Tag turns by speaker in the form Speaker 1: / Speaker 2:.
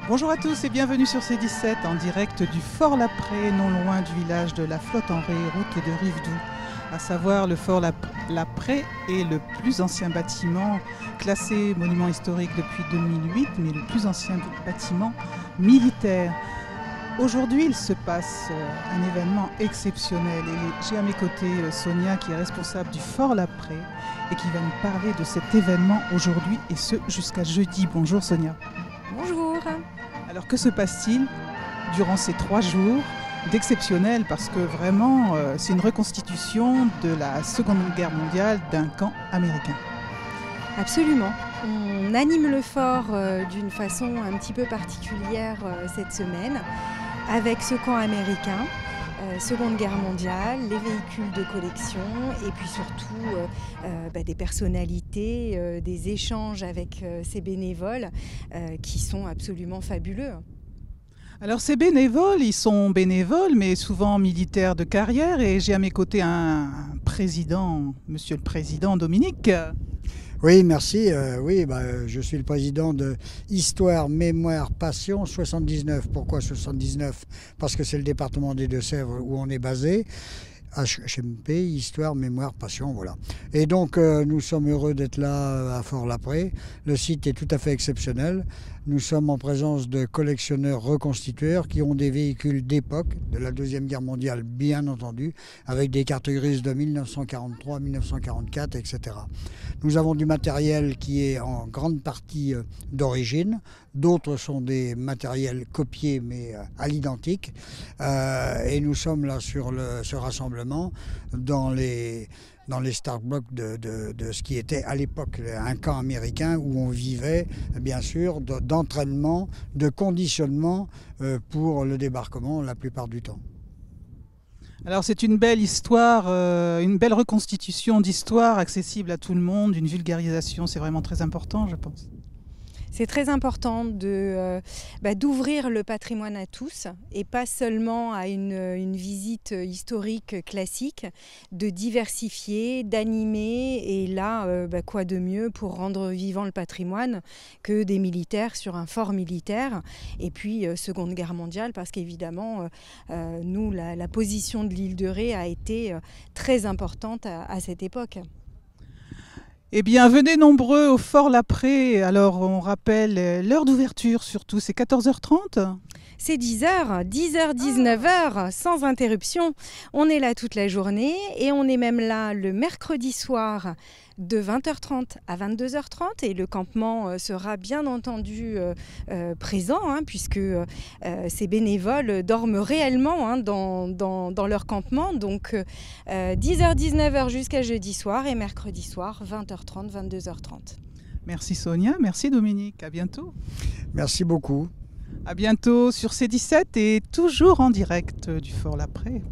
Speaker 1: Bonjour à tous et bienvenue sur C17 en direct du Fort Lapré, non loin du village de la Flotte-en-Ré, route de Rivedoux. À savoir, le Fort Lapré est le plus ancien bâtiment classé monument historique depuis 2008, mais le plus ancien bâtiment militaire. Aujourd'hui, il se passe un événement exceptionnel et j'ai à mes côtés Sonia qui est responsable du Fort Lapré et qui va nous parler de cet événement aujourd'hui et ce jusqu'à jeudi. Bonjour Sonia.
Speaker 2: Bonjour.
Speaker 1: Alors que se passe-t-il durant ces 3 jours d'exceptionnel parce que vraiment c'est une reconstitution de la Seconde Guerre mondiale d'un camp américain.
Speaker 2: Absolument. On anime le fort d'une façon un petit peu particulière cette semaine avec ce camp américain, Seconde Guerre mondiale, les véhicules de collection et puis surtout des personnalités, des échanges avec ces bénévoles qui sont absolument fabuleux.
Speaker 1: Alors ces bénévoles, ils sont bénévoles mais souvent militaires de carrière et j'ai à mes côtés un président, monsieur le président Dominique.
Speaker 3: Oui, merci. Je suis le président de Histoire, Mémoire, Passion 79. Pourquoi 79 ? Parce que c'est le département des Deux-Sèvres où on est basé. HMP, Histoire, Mémoire, Passion, voilà. Et donc, nous sommes heureux d'être là à Fort-Lapré. Le site est tout à fait exceptionnel. Nous sommes en présence de collectionneurs reconstitueurs qui ont des véhicules d'époque, de la Deuxième Guerre mondiale, bien entendu, avec des cartes grises de 1943, 1944, etc. Nous avons du matériel qui est en grande partie d'origine. D'autres sont des matériels copiés, mais à l'identique. Et nous sommes là sur ce rassemblement dans les Starbucks de ce qui était à l'époque un camp américain où on vivait, bien sûr, d'entraînement, de conditionnement pour le débarquement la plupart du temps.
Speaker 1: Alors c'est une belle histoire, une belle reconstitution d'histoire accessible à tout le monde, une vulgarisation, c'est vraiment très important, je pense.
Speaker 2: C'est très important d'ouvrir le patrimoine à tous et pas seulement à une visite historique classique, de diversifier, d'animer et là, quoi de mieux pour rendre vivant le patrimoine que des militaires sur un fort militaire et puis Seconde Guerre mondiale parce qu'évidemment, nous, la position de l'île de Ré a été très importante à cette époque.
Speaker 1: Eh bien, venez nombreux au Fort Lapré. Alors, on rappelle l'heure d'ouverture surtout, c'est 14h30 ?
Speaker 2: C'est 10h, 19h, sans interruption. On est là toute la journée et on est même là le mercredi soir de 20h30 à 22h30 et le campement sera bien entendu présent puisque ces bénévoles dorment réellement dans leur campement. Donc 10h, 19h jusqu'à jeudi soir et mercredi soir 20h30, 22h30.
Speaker 1: Merci Sonia, merci Dominique, à bientôt.
Speaker 3: Merci beaucoup.
Speaker 1: À bientôt sur C17 et toujours en direct du Fort Lapré.